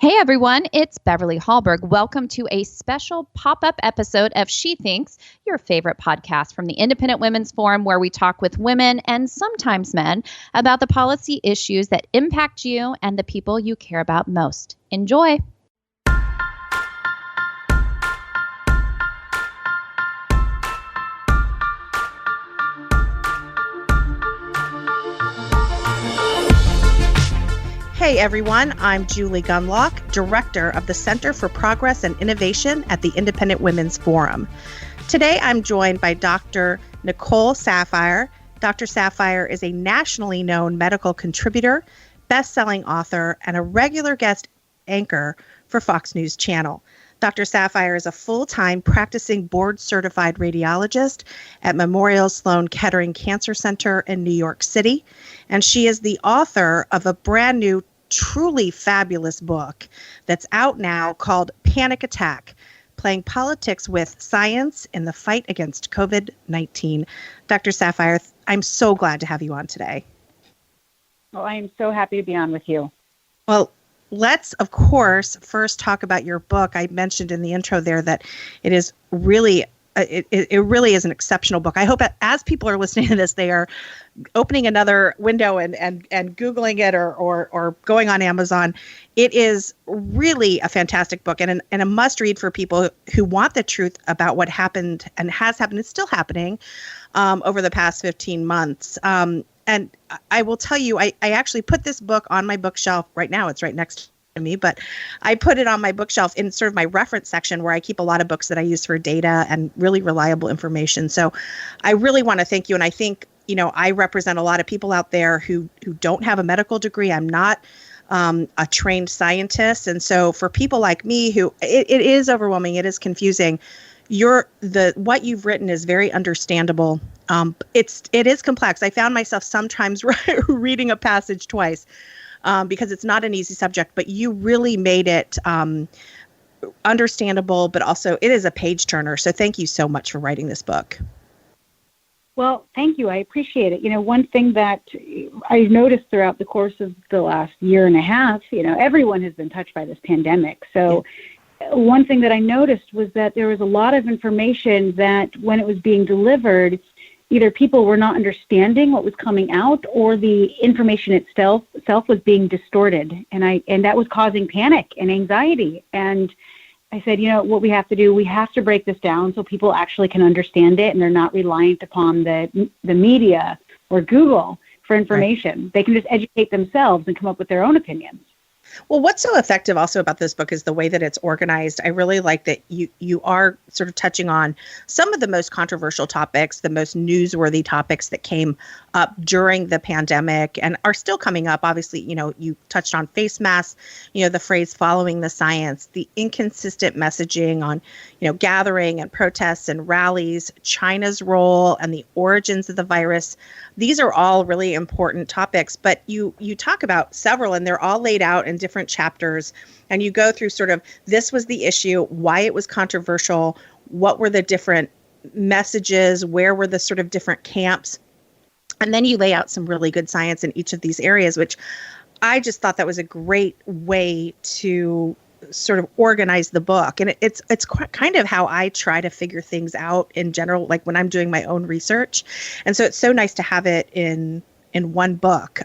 Hey everyone, it's Beverly Hallberg. Welcome to a special pop-up episode of She Thinks, your favorite podcast from the Independent Women's Forum, where we talk with women and sometimes men about the policy issues that impact you and the people you care about most. Enjoy. Hey everyone, I'm Julie Gunlock, Director of the Center for Progress and Innovation at the Independent Women's Forum. Today I'm joined by Dr. Nicole Saphier. Dr. Saphier is a nationally known medical contributor, best-selling author, and a regular guest anchor for Fox News Channel. Dr. Saphier is a full-time practicing board-certified radiologist at Memorial Sloan Kettering Cancer Center in New York City, and she is the author of a brand new, truly fabulous book that's out now called Panic Attack: Playing Politics with Science in the Fight Against COVID-19. Dr. Saphier, I'm so glad to have you on today. Well, I am so happy to be on with you. Well, let's, of course, first talk about your book. I mentioned in the intro there that it is really, it really is an exceptional book. I hope that as people are listening to this, they are opening another window and Googling it or going on Amazon. It is really a fantastic book and a must read for people who want the truth about what happened and has happened and still happening over the past 15 months. And I will tell you, I actually put this book on my bookshelf right now. It's right next to me, but I put it on my bookshelf in sort of my reference section where I keep a lot of books that I use for data and really reliable information. So I really want to thank you. And I think, you know, I represent a lot of people out there who don't have a medical degree. I'm not a trained scientist. And so for people like me who it is overwhelming, it is confusing. What you've written is very understandable. It is complex. I found myself sometimes reading a passage twice because it's not an easy subject, but you really made it understandable, but also it is a page turner. So thank you so much for writing this book. Well, thank you. I appreciate it. You know, one thing that I noticed throughout the course of the last year and a half, you know, everyone has been touched by this pandemic. So one thing that I noticed was that there was a lot of information that when it was being delivered, either people were not understanding what was coming out or the information itself was being distorted. And that was causing panic and anxiety. And I said, you know, what we have to do, we have to break this down so people actually can understand it and they're not reliant upon the media or Google for information. Right. They can just educate themselves and come up with their own opinions. Well, what's so effective also about this book is the way that it's organized. I really like that you are sort of touching on some of the most controversial topics, the most newsworthy topics that came up during the pandemic and are still coming up. Obviously, you know, you touched on face masks, you know, the phrase following the science, the inconsistent messaging on, you know, gathering and protests and rallies, China's role and the origins of the virus. These are all really important topics, but you talk about several and they're all laid out in different chapters. And you go through sort of, this was the issue, why it was controversial, what were the different messages, where were the sort of different camps. And then you lay out some really good science in each of these areas, which I just thought that was a great way to sort of organize the book. And it's kind of how I try to figure things out in general, like when I'm doing my own research. And so it's so nice to have it in one book.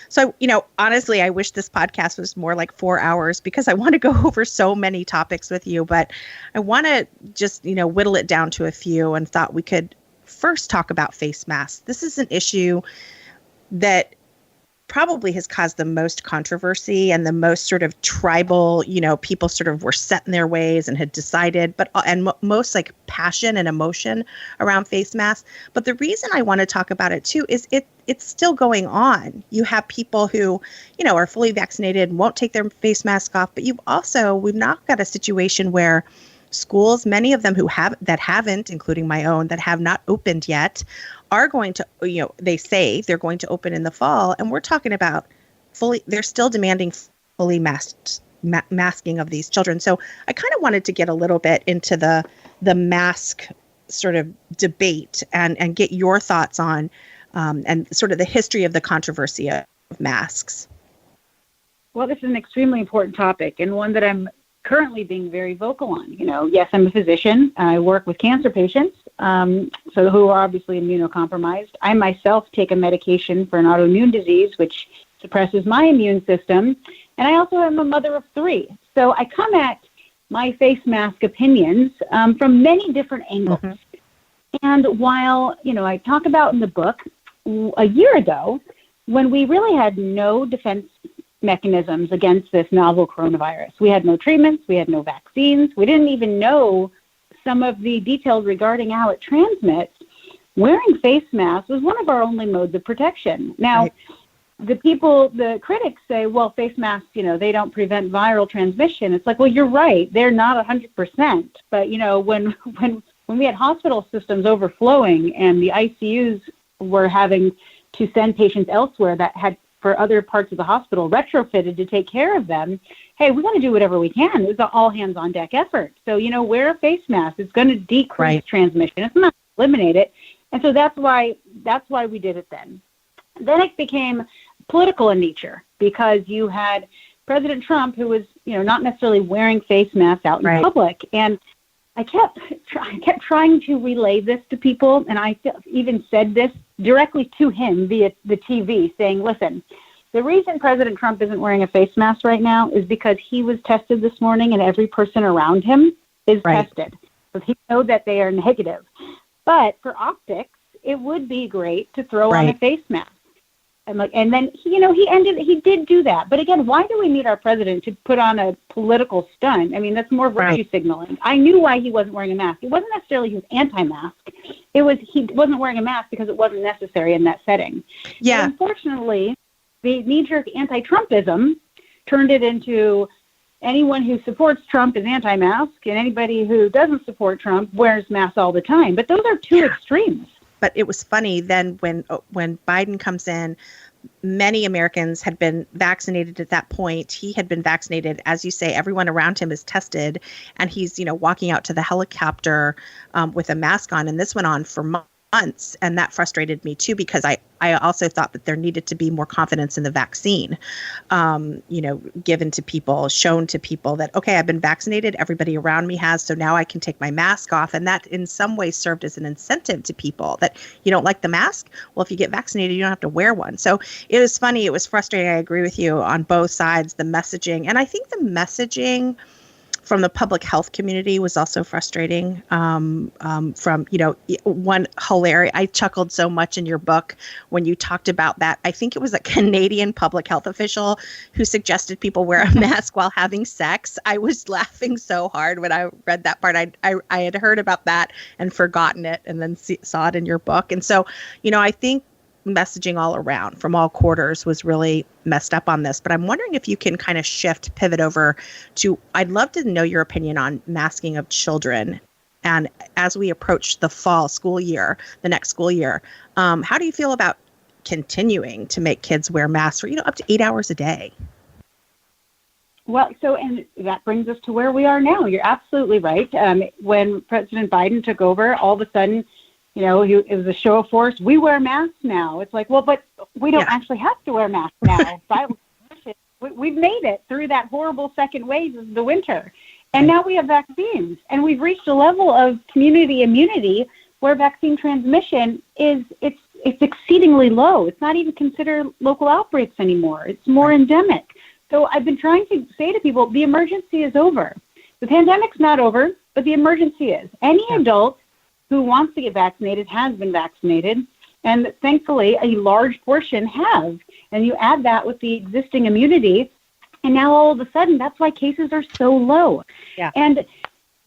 So, you know, honestly, I wish this podcast was more like 4 hours because I want to go over so many topics with you, but I want to just, you know, whittle it down to a few and thought we could first talk about face masks. This is an issue that probably has caused the most controversy and the most sort of tribal, you know, people sort of were set in their ways and had decided, most like passion and emotion around face masks. But the reason I want to talk about it too is it's still going on. You have people who, you know, are fully vaccinated and won't take their face mask off, but we've now got a situation where schools, many of them that haven't, including my own, that have not opened yet, are going to, you know, they say they're going to open in the fall. And we're talking about they're still demanding fully masking of these children. So I kind of wanted to get a little bit into the mask sort of debate and get your thoughts on and sort of the history of the controversy of masks. Well, this is an extremely important topic and one that I'm currently being very vocal on. Yes, I'm a physician. I work with cancer patients, so who are obviously immunocompromised. I myself take a medication for an autoimmune disease, which suppresses my immune system. And I also am a mother of 3. So I come at my face mask opinions from many different angles. Mm-hmm. And while, I talk about in the book, a year ago, when we really had no defense mechanisms against this novel coronavirus, we had no treatments, we had no vaccines, we didn't even know some of the details regarding how it transmits, wearing face masks was one of our only modes of protection. Now, right. The critics say, well, face masks, they don't prevent viral transmission. It's like, well, you're right. They're not 100%. But, when we had hospital systems overflowing and the ICUs were having to send patients elsewhere that had, for other parts of the hospital, retrofitted to take care of them, hey, we got to do whatever we can. It was an all-hands-on-deck effort. So, wear a face mask. It's going to decrease transmission. It's not eliminate it. And so that's why we did it then. Then it became political in nature because you had President Trump, who was, not necessarily wearing face masks out in public. And I kept trying to relay this to people, and I even said this directly to him via the TV, saying, listen, the reason President Trump isn't wearing a face mask right now is because he was tested this morning and every person around him is tested. So he knows that they are negative. But for optics, it would be great to throw on a face mask. And then, he did do that. But again, why do we need our president to put on a political stunt? I mean, that's more virtue signaling. I knew why he wasn't wearing a mask. It wasn't necessarily he was anti-mask. It was he wasn't wearing a mask because it wasn't necessary in that setting. Yeah. But unfortunately, the knee-jerk anti-Trumpism turned it into anyone who supports Trump is anti-mask, and anybody who doesn't support Trump wears masks all the time. But those are two extremes. But it was funny then when Biden comes in, many Americans had been vaccinated at that point. He had been vaccinated. As you say, everyone around him is tested, and he's, walking out to the helicopter with a mask on. And this went on for months. And that frustrated me, too, because I also thought that there needed to be more confidence in the vaccine, given to people, shown to people that, OK, I've been vaccinated. Everybody around me has. So now I can take my mask off. And that in some ways served as an incentive to people that you don't like the mask. Well, if you get vaccinated, you don't have to wear one. So it was funny. It was frustrating. I agree with you on both sides, the messaging. And I think the messaging from the public health community was also frustrating. From, one hilarious, I chuckled so much in your book when you talked about that. I think it was a Canadian public health official who suggested people wear a mask while having sex. I was laughing so hard when I read that part. I had heard about that and forgotten it and then saw it in your book. And so, I think messaging all around from all quarters was really messed up on this. But I'm wondering if you can kind of pivot over to, I'd love to know your opinion on masking of children. And as we approach the fall school year, the next school year, how do you feel about continuing to make kids wear masks for, up to 8 hours a day? Well, and that brings us to where we are now. You're absolutely right. When President Biden took over, all of a sudden, it was a show of force. We wear masks now. It's like, well, but we don't actually have to wear masks now. We've made it through that horrible second wave of the winter. And now we have vaccines. And we've reached a level of community immunity where vaccine transmission it's exceedingly low. It's not even considered local outbreaks anymore. It's more endemic. So I've been trying to say to people, the emergency is over. The pandemic's not over, but the emergency is. Any adult who wants to get vaccinated has been vaccinated, and thankfully a large portion have. And you add that with the existing immunity, and now all of a sudden that's why cases are so low. Yeah. And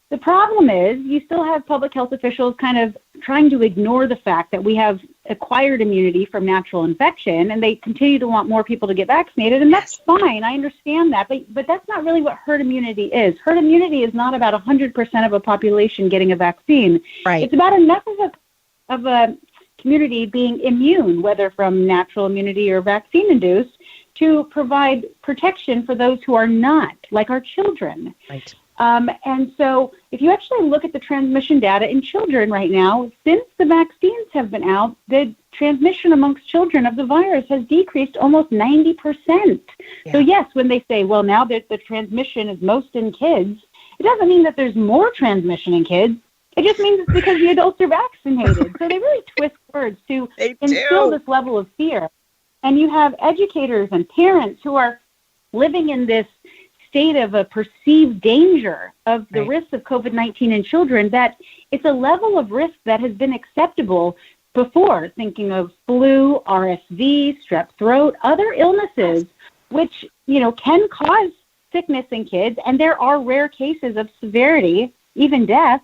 the problem is you still have public health officials kind of trying to ignore the fact that we have acquired immunity from natural infection, and they continue to want more people to get vaccinated, and that's fine. I understand that, but that's not really what herd immunity is. Herd immunity is not about 100% of a population getting a vaccine. Right. It's about enough of a community being immune, whether from natural immunity or vaccine-induced, to provide protection for those who are not, like our children. Right. And so if you actually look at the transmission data in children right now, since the vaccines have been out, the transmission amongst children of the virus has decreased almost 90%. Yeah. So yes, when they say, well, now that the transmission is most in kids, it doesn't mean that there's more transmission in kids. It just means it's because the adults are vaccinated. So they really twist words to instill this level of fear. And you have educators and parents who are living in this state of a perceived danger of the risks of COVID-19 in children, that it's a level of risk that has been acceptable before, thinking of flu, RSV, strep throat, other illnesses, which, can cause sickness in kids. And there are rare cases of severity, even death.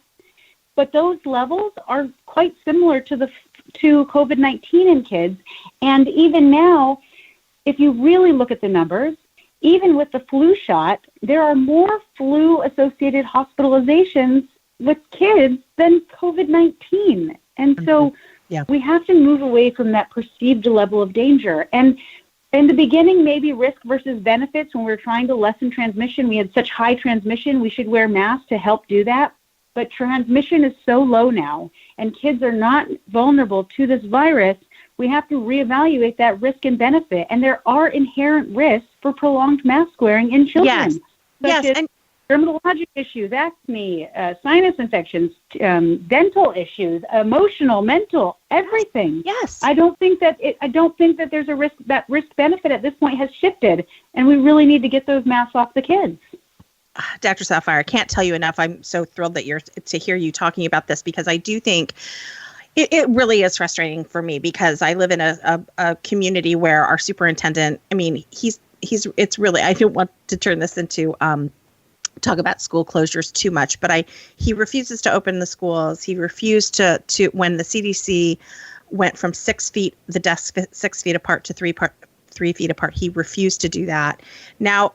But those levels are quite similar to COVID-19 in kids. And even now, if you really look at the numbers, even with the flu shot, there are more flu-associated hospitalizations with kids than COVID-19. And so we have to move away from that perceived level of danger. And in the beginning, maybe risk versus benefits, when we were trying to lessen transmission, we had such high transmission, we should wear masks to help do that. But transmission is so low now, and kids are not vulnerable to this virus. We have to reevaluate that risk and benefit. And there are inherent risks for prolonged mask wearing in children. Such as dermatologic issues, acne, sinus infections, dental issues, emotional, mental, everything. Yes. I don't think that there's a risk. That risk benefit at this point has shifted, and we really need to get those masks off the kids. Dr. Saphier, I can't tell you enough. I'm so thrilled to hear you talking about this, because I do think it really is frustrating for me, because I live in a community where our superintendent, it's really, I don't want to turn this into talk about school closures too much, but he refuses to open the schools. He refused to when the CDC went from 6 feet, the desks 6 feet apart to 3 feet apart. He refused to do that. Now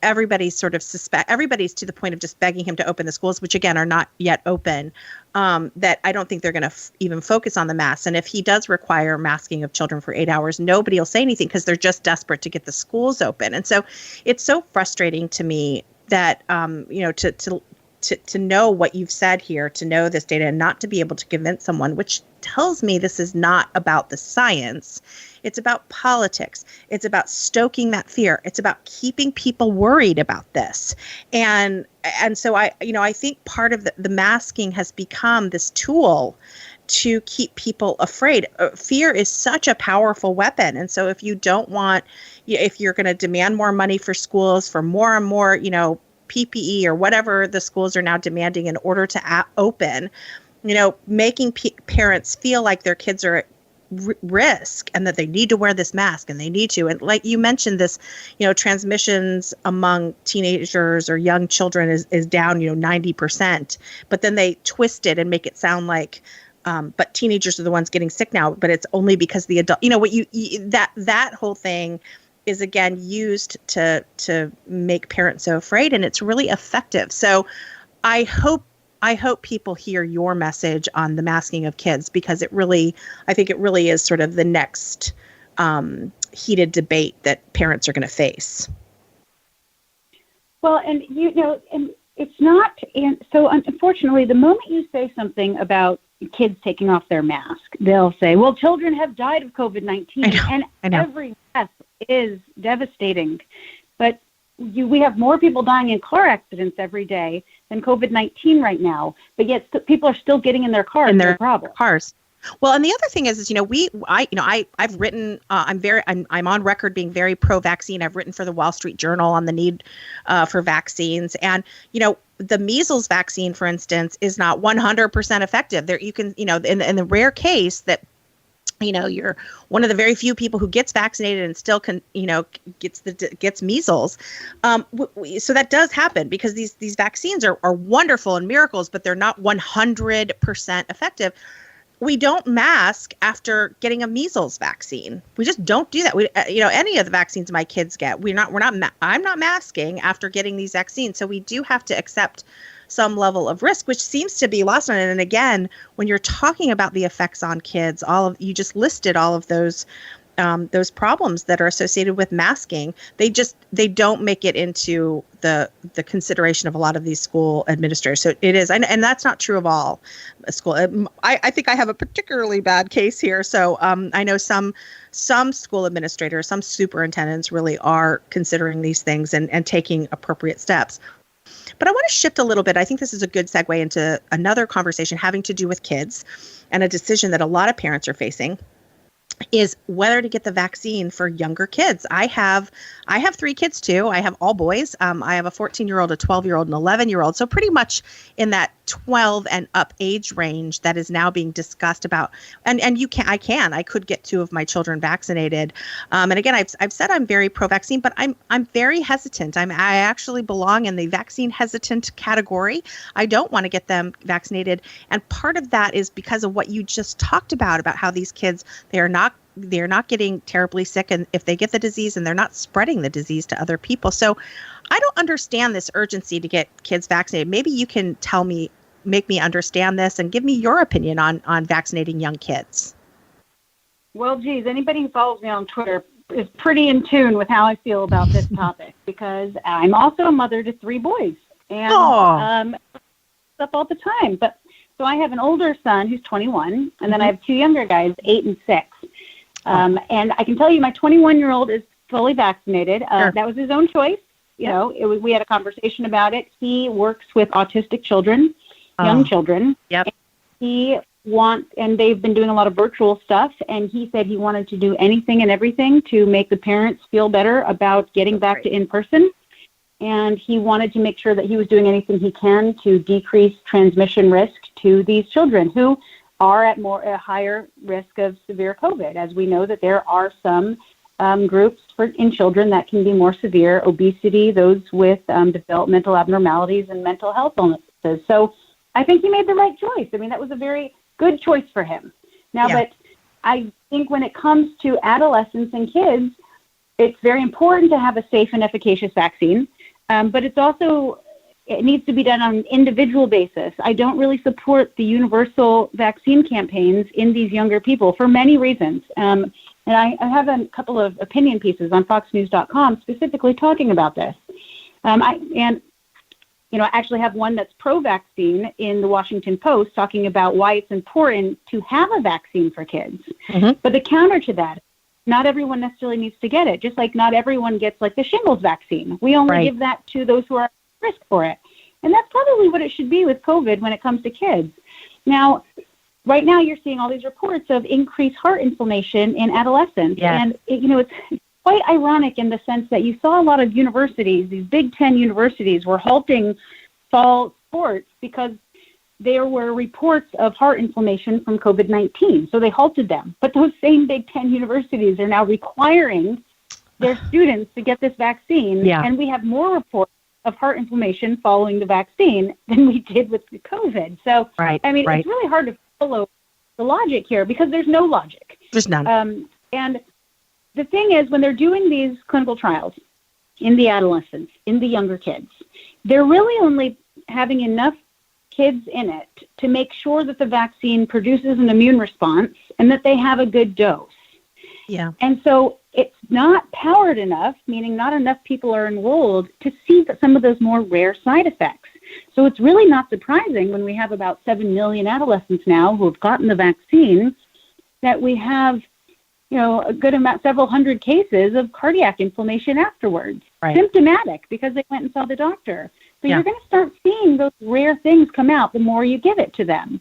everybody's to the point of just begging him to open the schools, which again are not yet open, that I don't think they're going to even focus on the masks. And if he does require masking of children for 8 hours, nobody will say anything, because they're just desperate to get the schools open. And so it's so frustrating to me that, to know what you've said here, to know this data and not to be able to convince someone, which tells me this is not about the science. It's about politics. It's about stoking that fear. It's about keeping people worried about this. And so I think part of the masking has become this tool to keep people afraid. Fear is such a powerful weapon. And so if you're going to demand more money for schools, for more and more, PPE or whatever the schools are now demanding in order to open, making parents feel like their kids are at risk and that they need to wear this mask and they need to. And like you mentioned, this, transmissions among teenagers or young children is down, 90%. But then they twist it and make it sound like, but teenagers are the ones getting sick now, but it's only because the adult, that whole thing is again used to make parents so afraid, and it's really effective. So I hope people hear your message on the masking of kids, because I think it really is sort of the next heated debate that parents are going to face. Well, and and it's not, and so unfortunately, the moment you say something about kids taking off their mask, they'll say, well, children have died of COVID-19, and every death is devastating. But we have more people dying in car accidents every day than COVID-19 right now, but yet people are still getting in their cars. In their cars. Well, and the other thing is I've written, I'm on record being very pro-vaccine. I've written for the Wall Street Journal on the need for vaccines. And, the measles vaccine, for instance, is not 100% effective. There, you can, in the rare case that, you're one of the very few people who gets vaccinated and still gets measles. So that does happen, because these vaccines are wonderful and miracles, but they're not 100% effective. We don't mask after getting a measles vaccine. We just don't do that. Any of the vaccines my kids get, I'm not masking after getting these vaccines. So we do have to accept some level of risk, which seems to be lost on it. And again, when you're talking about the effects on kids, you just listed all of those those problems that are associated with masking. They don't make it into the consideration of a lot of these school administrators. So it is, and that's not true of all school. I think I have a particularly bad case here. So I know some school administrators, some superintendents really are considering these things and taking appropriate steps. But I want to shift a little bit. I think this is a good segue into another conversation having to do with kids and a decision that a lot of parents are facing, is whether to get the vaccine for younger kids. I have 3 kids too. I have all boys. I have a 14-year-old, a 12-year-old, an 11-year-old. So pretty much in that 12 and up age range that is now being discussed about. And I could get 2 of my children vaccinated. And again, I've said I'm very pro-vaccine, but I'm very hesitant. I actually belong in the vaccine hesitant category. I don't want to get them vaccinated. And part of that is because of what you just talked about how these kids, they're not getting terribly sick, and if they get the disease, and they're not spreading the disease to other people. So I don't understand this urgency to get kids vaccinated. Maybe you can make me understand this and give me your opinion on vaccinating young kids. Well, geez, anybody who follows me on Twitter is pretty in tune with how I feel about this topic, because I'm also a mother to 3 boys, and stuff all the time. But so I have an older son who's 21, and then I have 2 younger guys, 8 and 6. And I can tell you my 21-year-old is fully vaccinated. Sure. That was his own choice. You know, we had a conversation about it. He works with autistic children, young children. Yep. And they've been doing a lot of virtual stuff. And he said he wanted to do anything and everything to make the parents feel better about getting back to in-person. And he wanted to make sure that he was doing anything he can to decrease transmission risk to these children who are at a higher risk of severe COVID, as we know that there are some groups in children that can be more severe: obesity, those with developmental abnormalities, and mental health illnesses. So I think he made the right choice. I mean, that was a very good choice for him. Now, but I think when it comes to adolescents and kids, it's very important to have a safe and efficacious vaccine, but it needs to be done on an individual basis. I don't really support the universal vaccine campaigns in these younger people for many reasons. And I have a couple of opinion pieces on foxnews.com specifically talking about this. I actually have one that's pro-vaccine in the Washington Post talking about why it's important to have a vaccine for kids. But the counter to that, not everyone necessarily needs to get it, just like not everyone gets like the shingles vaccine. We only give that to those who are risk for it. And that's probably what it should be with COVID when it comes to kids. Now, right now you're seeing all these reports of increased heart inflammation in adolescents. Yes. And, it's quite ironic in the sense that you saw a lot of universities, these Big Ten universities, were halting fall sports because there were reports of heart inflammation from COVID-19. So they halted them. But those same Big Ten universities are now requiring their students to get this vaccine. Yeah. And we have more reports of heart inflammation following the vaccine than we did with the COVID. So, it's really hard to follow the logic here because there's no logic. There's none. And the thing is, when they're doing these clinical trials in the adolescents, in the younger kids, they're really only having enough kids in it to make sure that the vaccine produces an immune response and that they have a good dose. Yeah. And so it's not powered enough, meaning not enough people are enrolled to see some of those more rare side effects. So it's really not surprising when we have about 7 million adolescents now who have gotten the vaccine that we have, a good amount, several hundred cases of cardiac inflammation afterwards, symptomatic because they went and saw the doctor. So you're going to start seeing those rare things come out the more you give it to them.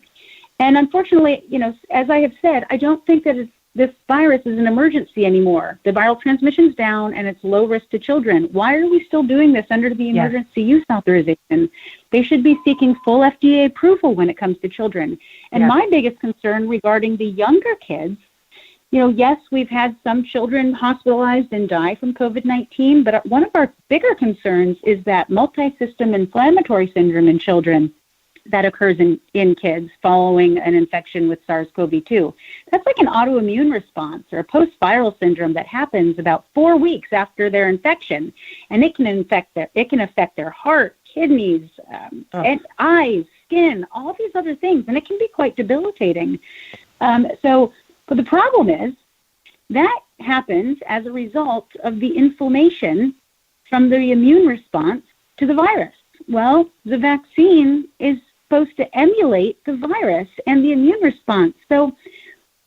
And unfortunately, as I have said, I don't think that this virus is an emergency anymore. The viral transmission's down and it's low risk to children. Why are we still doing this under the emergency use authorization? They should be seeking full FDA approval when it comes to children. And my biggest concern regarding the younger kids, yes, we've had some children hospitalized and die from COVID-19, but one of our bigger concerns is that multi-system inflammatory syndrome in children that occurs in kids following an infection with SARS-CoV-2. That's like an autoimmune response or a post-viral syndrome that happens about 4 weeks after their infection, and it can affect their heart, kidneys, and eyes, skin, all these other things, and it can be quite debilitating. But the problem is that happens as a result of the inflammation from the immune response to the virus. Well, the vaccine is supposed to emulate the virus and the immune response. So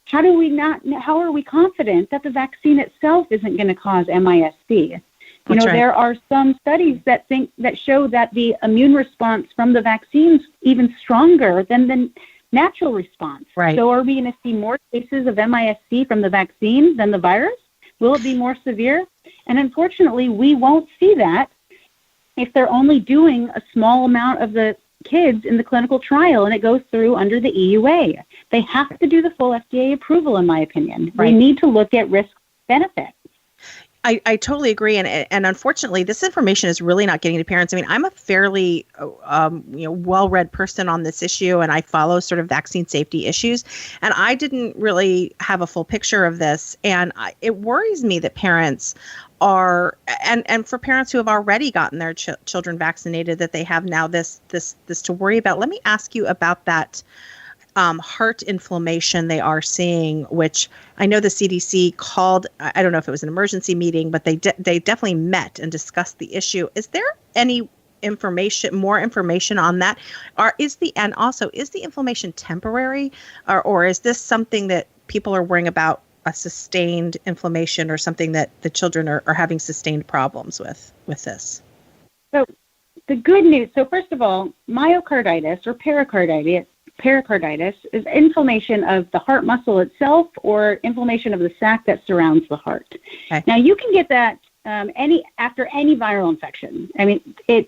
how are we confident that the vaccine itself isn't going to cause MIS-C? There are some studies that show that the immune response from the vaccine's even stronger than the natural response. Right. So are we going to see more cases of MIS-C from the vaccine than the virus? Will it be more severe? And unfortunately, we won't see that if they're only doing a small amount of the kids in the clinical trial and it goes through under the EUA. They have to do the full FDA approval, in my opinion. Right. We need to look at risk benefit. I totally agree. And unfortunately, this information is really not getting to parents. I mean, I'm a fairly well-read person on this issue, and I follow sort of vaccine safety issues. And I didn't really have a full picture of this. And it worries me that parents are, and for parents who have already gotten their children vaccinated, that they have now this to worry about. Let me ask you about that heart inflammation they are seeing, which I know the CDC called, I don't know if it was an emergency meeting, but they definitely met and discussed the issue. Is there any more information on that? Is the inflammation temporary, or is this something that people are worrying about, a sustained inflammation, or something that the children are having sustained problems with this? So the good news, first of all, myocarditis or pericarditis is inflammation of the heart muscle itself or inflammation of the sac that surrounds the heart. Okay. Now, you can get that after any viral infection. I mean, I'm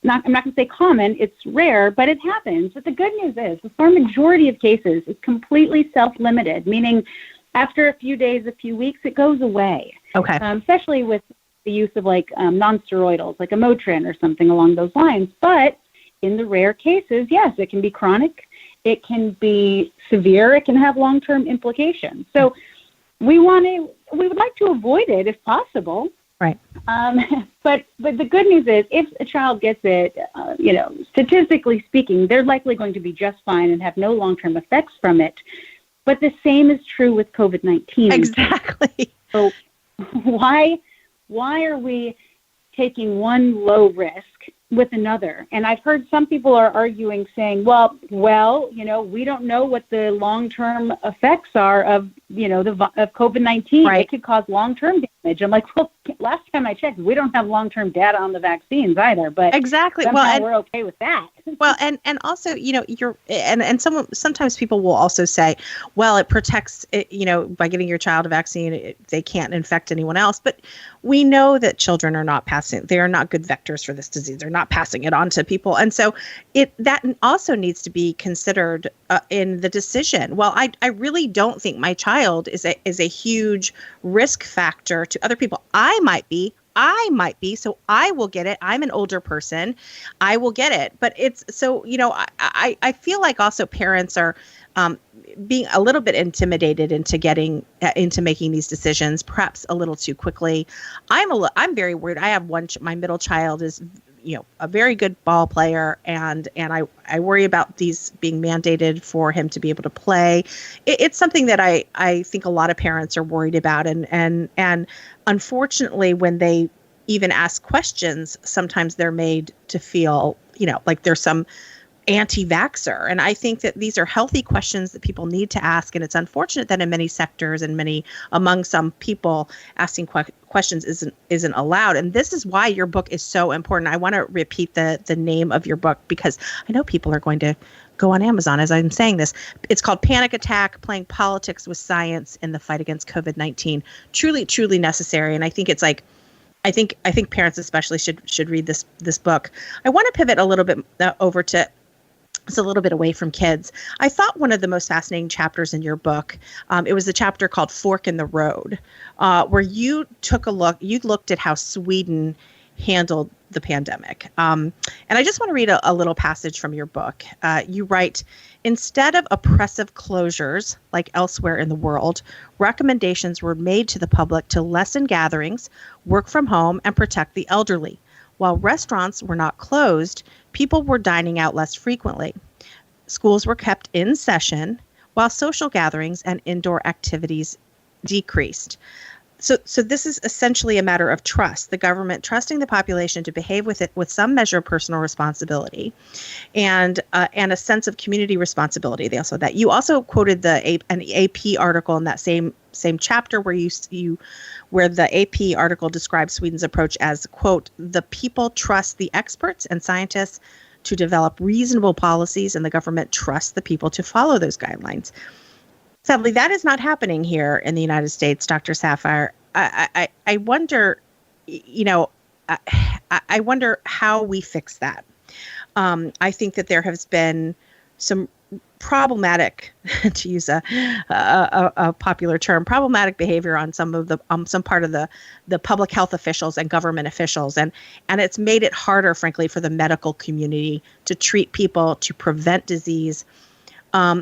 not going to say common, it's rare, but it happens. But the good news is the far majority of cases is completely self-limited, meaning after a few days, a few weeks, it goes away. Okay. Especially with the use of non-steroidals, like a Motrin or something along those lines. But in the rare cases, yes, it can be chronic. It can be severe. It can have long-term implications. So we would like to avoid it if possible. Right. But the good news is if a child gets it, statistically speaking, they're likely going to be just fine and have no long-term effects from it. But the same is true with COVID-19. Exactly. So why are we taking one low risk with another? And I've heard some people are arguing, saying, well, we don't know what the long-term effects are of COVID-19. Right. It could cause long-term damage. I'm like, well, last time I checked, we don't have long-term data on the vaccines either. But exactly. Somehow we're okay with that. Well, and also, sometimes people will also say, well, it protects, by giving your child a vaccine, they can't infect anyone else. But we know that children are not they are not good vectors for this disease. They're not passing it on to people. And so that also needs to be considered in the decision. Well, I really don't think my child is a huge risk factor to other people. I might be, so I will get it. I'm an older person. I will get it. But it's so, I feel like also parents are being a little bit intimidated into making these decisions, perhaps a little too quickly. I'm very worried. I have my middle child is, a very good ball player, and I worry about these being mandated for him to be able to play. It's something that I think a lot of parents are worried about, and unfortunately, when they even ask questions, sometimes they're made to feel, like there's some anti-vaxxer. And I think that these are healthy questions that people need to ask. And it's unfortunate that in many sectors and among some people, asking questions isn't allowed. And this is why your book is so important. I want to repeat the name of your book, because I know people are going to go on Amazon as I'm saying this. It's called Panic Attack: Playing Politics with Science in the Fight Against COVID-19. Truly, truly necessary. And I think it's I think parents especially should read this book. I want to pivot a little bit over to, it's a little bit away from kids. I thought one of the most fascinating chapters in your book, it was the chapter called Fork in the Road, where you looked at how Sweden handled the pandemic. And I just want to read a little passage from your book. You write, instead of oppressive closures like elsewhere in the world, recommendations were made to the public to lessen gatherings, work from home, and protect the elderly. While restaurants were not closed, people were dining out less frequently. Schools were kept in session, while social gatherings and indoor activities decreased. So this is essentially a matter of trust. The government trusting the population to behave with some measure of personal responsibility, and a sense of community responsibility. They also that you also quoted an AP article in that same chapter where where the AP article describes Sweden's approach as, quote, the people trust the experts and scientists to develop reasonable policies, and the government trusts the people to follow those guidelines. Sadly, that is not happening here in the United States, Dr. Saphier. I wonder, I wonder how we fix that. I think that there has been some problematic, to use a popular term, problematic behavior on some part of the public health officials and government officials, and it's made it harder, frankly, for the medical community to treat people, to prevent disease.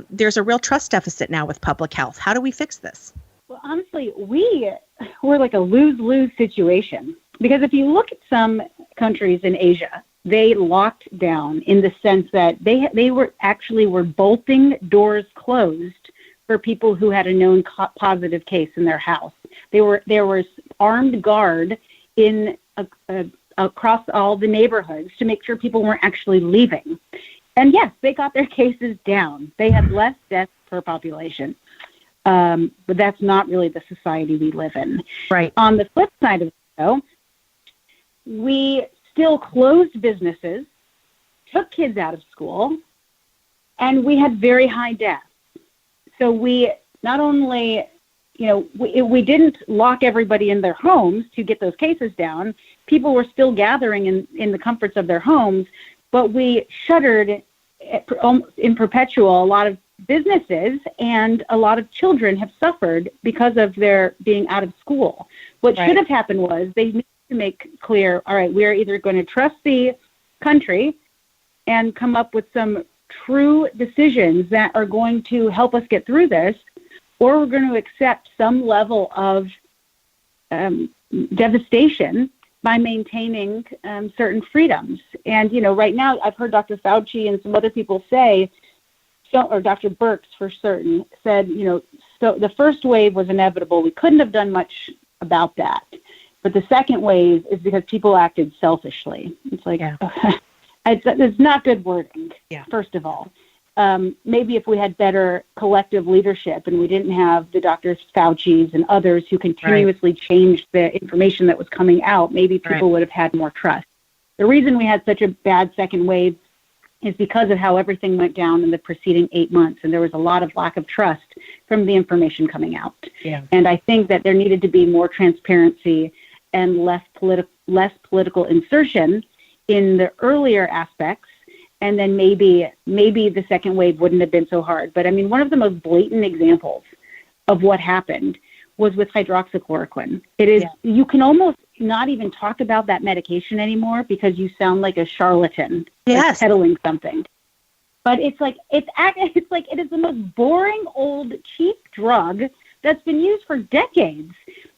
There's a real trust deficit now with public health. How do we fix this? Well, honestly, we're like a lose-lose situation, because if you look at some countries in Asia, they locked down in the sense that they were bolting doors closed for people who had a known positive case in their house. There was armed guard across all the neighborhoods to make sure people weren't actually leaving. And yes, they got their cases down. They had less deaths per population. But that's not really the society we live in. Right. On the flip side of it, though, we still closed businesses, took kids out of school, and we had very high deaths. So we not only, we didn't lock everybody in their homes to get those cases down. People were still gathering in the comforts of their homes, but we shuttered in perpetual a lot of businesses, and a lot of children have suffered because of their being out of school. What should have happened was they need to make clear, all right, we're either going to trust the country and come up with some true decisions that are going to help us get through this, or we're going to accept some level of devastation by maintaining certain freedoms. And, right now I've heard Dr. Fauci and some other people say, or Dr. Birx for certain, said, so the first wave was inevitable. We couldn't have done much about that. But the second wave is because people acted selfishly. It's like, it's not good wording, first of all. Maybe if we had better collective leadership and we didn't have the Dr. Fauci's and others who continuously changed the information that was coming out, maybe people would have had more trust. The reason we had such a bad second wave is because of how everything went down in the preceding 8 months, and there was a lot of lack of trust from the information coming out. Yeah. And I think that there needed to be more transparency and less political insertion in the earlier aspects, and then maybe the second wave wouldn't have been so hard. But I mean, one of the most blatant examples of what happened was with hydroxychloroquine. It is you can almost not even talk about that medication anymore because you sound like a charlatan peddling something. But it is the most boring old cheap drug that's been used for decades,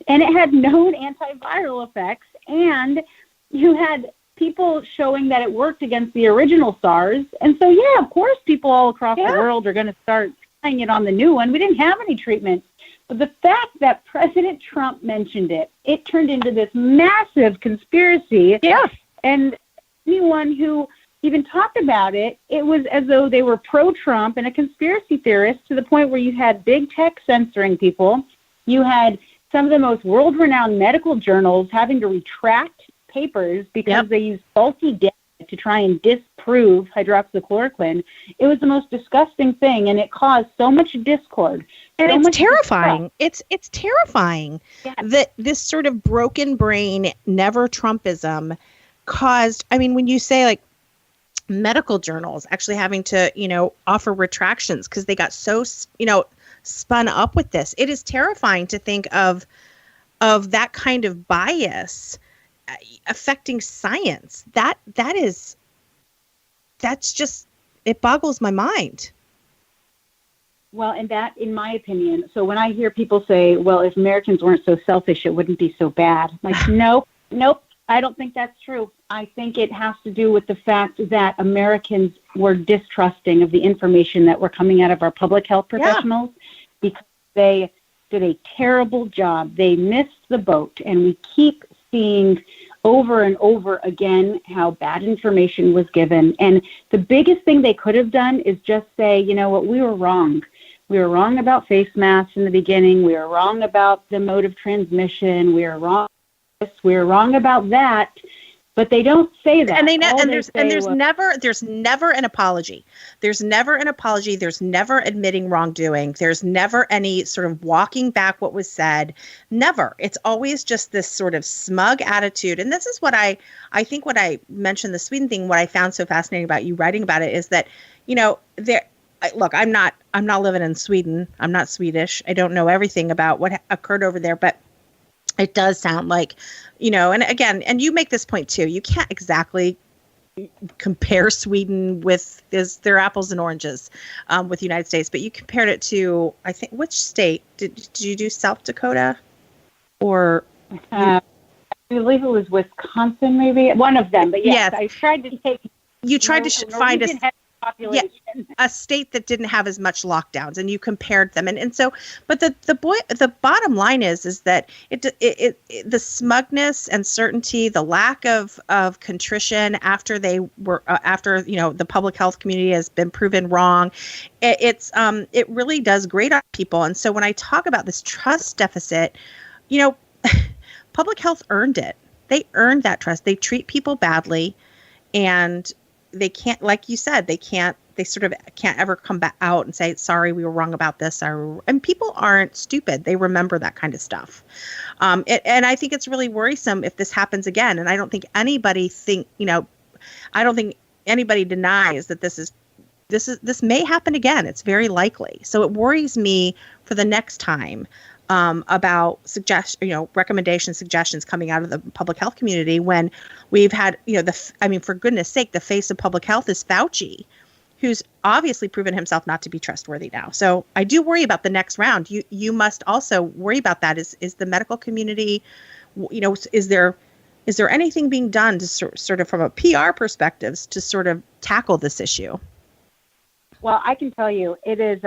and it had known antiviral effects, and you had people showing that it worked against the original SARS. And so, of course, people all across the world are going to start trying it on the new one. We didn't have any treatment. But the fact that President Trump mentioned it turned into this massive conspiracy. Yes. And anyone who even talked about it, it was as though they were pro-Trump and a conspiracy theorist, to the point where you had big tech censoring people. You had some of the most world-renowned medical journals having to retract papers because they used faulty data to try and disprove hydroxychloroquine. It was the most disgusting thing, and it caused so much discord. And it's terrifying. It's terrifying that this sort of broken brain, never Trumpism caused, I mean, when you say like medical journals actually having to, offer retractions because they got so, spun up with this, it is terrifying to think of that kind of bias affecting science. That's just, it boggles my mind. Well, and that, in my opinion, so when I hear people say, well, if Americans weren't so selfish, it wouldn't be so bad. I'm like, nope, I don't think that's true. I think it has to do with the fact that Americans were distrusting of the information that were coming out of our public health professionals because they did a terrible job. They missed the boat, and we keep seeing over and over again how bad information was given. And the biggest thing they could have done is just say, you know what, we were wrong. We were wrong about face masks in the beginning. We were wrong about the mode of transmission. We were wrong. We were wrong about that. But they don't say that. And there's never an apology. There's never an apology. There's never admitting wrongdoing. There's never any sort of walking back what was said. Never. It's always just this sort of smug attitude. And this is what I think what I mentioned the Sweden thing, what I found so fascinating about you writing about it is that, look, I'm not living in Sweden. I'm not Swedish. I don't know everything about what occurred over there, but it does sound like, and again, and you make this point too, you can't exactly compare Sweden with their apples and oranges with the United States, but you compared it to, I think, which state? Did you do South Dakota or? I believe it was Wisconsin, maybe one of them, but yes. I tried to take. You tried to find a state that didn't have as much lockdowns, and you compared them, and so, but the bottom line is that the smugness and certainty, the lack of contrition after they were the public health community has been proven wrong, it really does grate on people. And so when I talk about this trust deficit, public health earned it. They earned that trust. They treat people badly, and they can't, like you said, they sort of can't ever come back out and say, sorry, we were wrong about this. And people aren't stupid. They remember that kind of stuff. And I think it's really worrisome if this happens again. And I don't think anybody denies that this may happen again. It's very likely. So it worries me for the next time. About recommendations, suggestions coming out of the public health community when we've had, for goodness sake, the face of public health is Fauci, who's obviously proven himself not to be trustworthy now. So I do worry about the next round. You must also worry about that. Is the medical community, is there anything being done to sort of from a PR perspective to sort of tackle this issue? Well, I can tell you it is,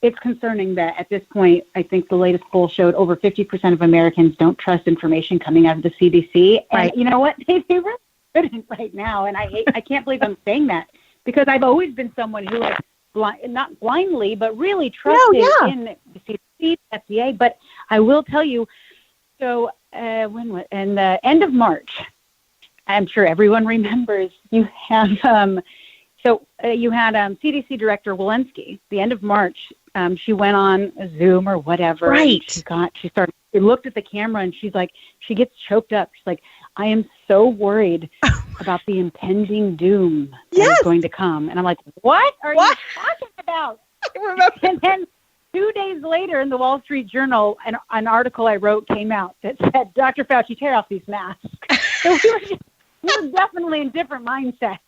it's concerning that at this point, I think the latest poll showed over 50% of Americans don't trust information coming out of the CDC. And right. You know what? They really shouldn't right now. And I can't believe I'm saying that because I've always been someone who has not blindly, but really trusted in the CDC, FDA. But I will tell you, so in the end of March, I'm sure everyone remembers, you have you had CDC Director Walensky, the end of March. She went on a Zoom or whatever. Right. She looked at the camera and she gets choked up. She's like, I am so worried about the impending doom that is going to come. And I'm like, what are you talking about? I remember. And then 2 days later in the Wall Street Journal, an article I wrote came out that said, Dr. Fauci, tear off these masks. So we were definitely in different mindsets.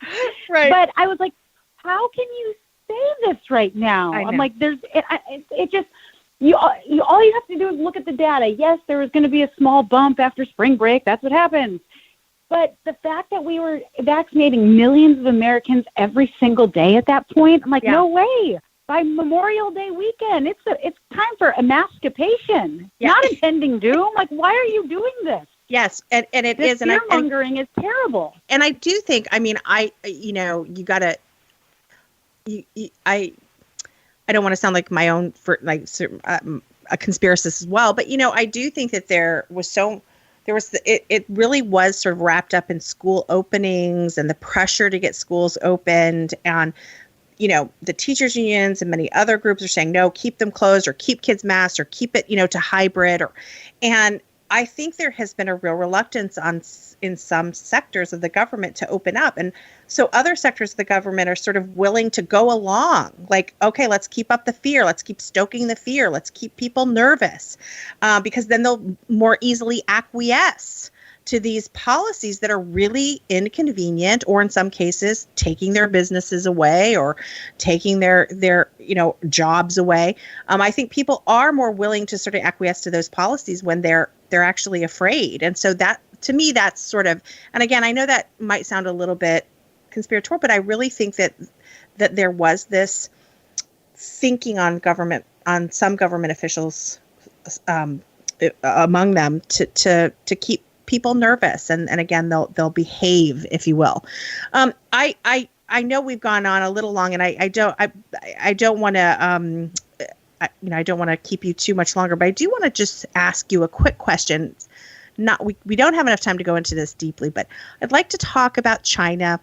Right. But I was like, how can you say this right now? I'm like, it just, all you have to do is look at the data. Yes, there was going to be a small bump after spring break. That's what happens. But the fact that we were vaccinating millions of Americans every single day at that point, I'm like, no way. By Memorial Day weekend, it's time for emancipation, not impending doom. Like, why are you doing this? Yes, and it is. And fear-mongering is terrible. And I do think, you got to, I don't want to sound like my own a conspiracist as well, but I do think that it really was sort of wrapped up in school openings and the pressure to get schools opened, and the teachers unions and many other groups are saying no, keep them closed or keep kids masked or keep it to hybrid, and I think there has been a real reluctance in some sectors of the government to open up. And so other sectors of the government are sort of willing to go along, like, okay, let's keep up the fear. Let's keep stoking the fear. Let's keep people nervous because then they'll more easily acquiesce to these policies that are really inconvenient, or in some cases taking their businesses away or taking their jobs away. I think people are more willing to sort of acquiesce to those policies when they're actually afraid. And so that, to me, that's sort of, and again, I know that might sound a little bit conspiratorial, but I really think that there was this thinking on some government officials, among them, to keep people nervous, and again they'll behave, if you will. I know we've gone on a little long, and I don't want to I don't want to keep you too much longer, but I do want to just ask you a quick question. We don't have enough time to go into this deeply, but I'd like to talk about China.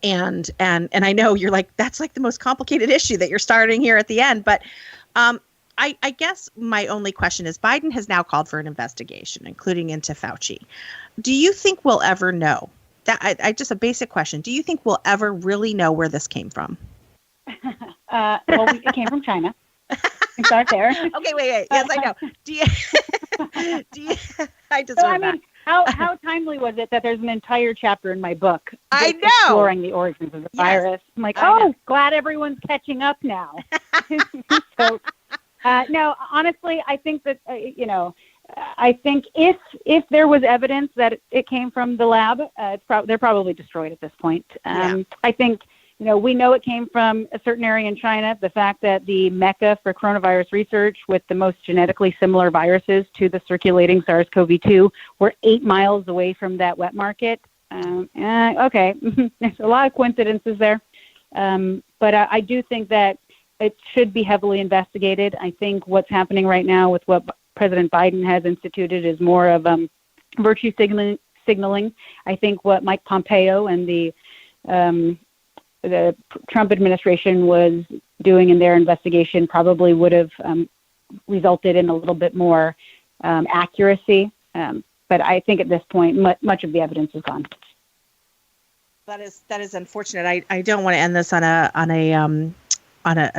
And I know you're like, that's like the most complicated issue that you're starting here at the end. But I guess my only question is, Biden has now called for an investigation, including into Fauci. Do you think we'll ever know? I just a basic question. Do you think we'll ever really know where this came from? Well, it came from China. We start there. Okay, wait. Yes, I know. Do you? I just. So, I mean, how timely was it that there's an entire chapter in my book I know exploring the origins of the virus? I'm like, glad everyone's catching up now. So, no, honestly, I think that I think if there was evidence that it came from the lab, they're probably destroyed at this point. I think. We know it came from a certain area in China. The fact that the mecca for coronavirus research with the most genetically similar viruses to the circulating SARS-CoV-2 were 8 miles away from that wet market. Okay, there's a lot of coincidences there. But I do think that it should be heavily investigated. I think what's happening right now with what President Biden has instituted is more of virtue signaling. I think what Mike Pompeo and the Trump administration was doing in their investigation probably would have resulted in a little bit more accuracy. But I think at this point, much of the evidence is gone. That is unfortunate. I don't want to end this on a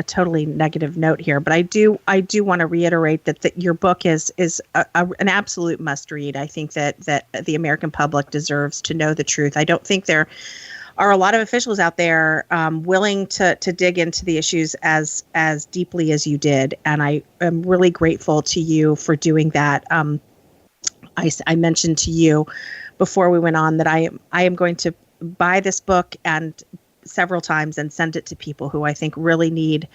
totally negative note here, but I do want to reiterate that your book is an absolute must read. I think that the American public deserves to know the truth. I don't think there are a lot of officials out there willing to dig into the issues as deeply as you did. And I am really grateful to you for doing that. I mentioned to you before we went on that I am going to buy this book and several times and send it to people who I think really need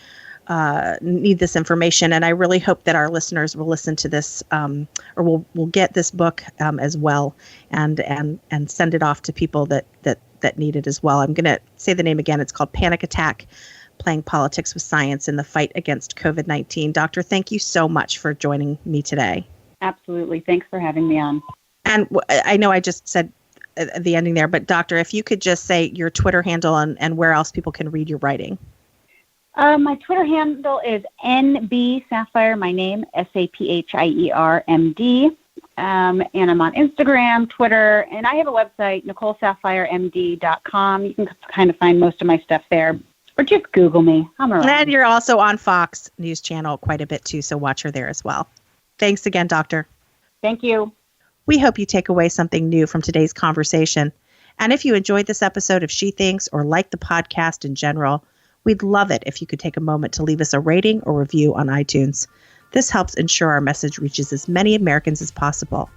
this information. And I really hope that our listeners will listen to this or will get this book as well and send it off to people that need it as well. I'm going to say the name again. It's called Panic Attack: Playing Politics with Science in the Fight Against COVID-19. Doctor, thank you so much for joining me today. Absolutely. Thanks for having me on. And I know I just said the ending there, but Doctor, if you could just say your Twitter handle and where else people can read your writing. My Twitter handle is NB Saphier, my name, SAPHIERMD. And I'm on Instagram, Twitter, and I have a website, NicoleSaphierMD.com. You can kind of find most of my stuff there, or just Google me. I'm around. And you're also on Fox News Channel quite a bit too, so watch her there as well. Thanks again, Doctor. Thank you. We hope you take away something new from today's conversation. And if you enjoyed this episode of She Thinks or like the podcast in general, we'd love it if you could take a moment to leave us a rating or review on iTunes. This helps ensure our message reaches as many Americans as possible.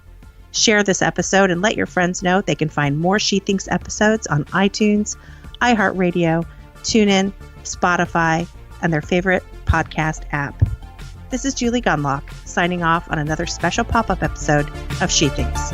Share this episode and let your friends know they can find more She Thinks episodes on iTunes, iHeartRadio, TuneIn, Spotify, and their favorite podcast app. This is Julie Gunlock, signing off on another special pop-up episode of She Thinks.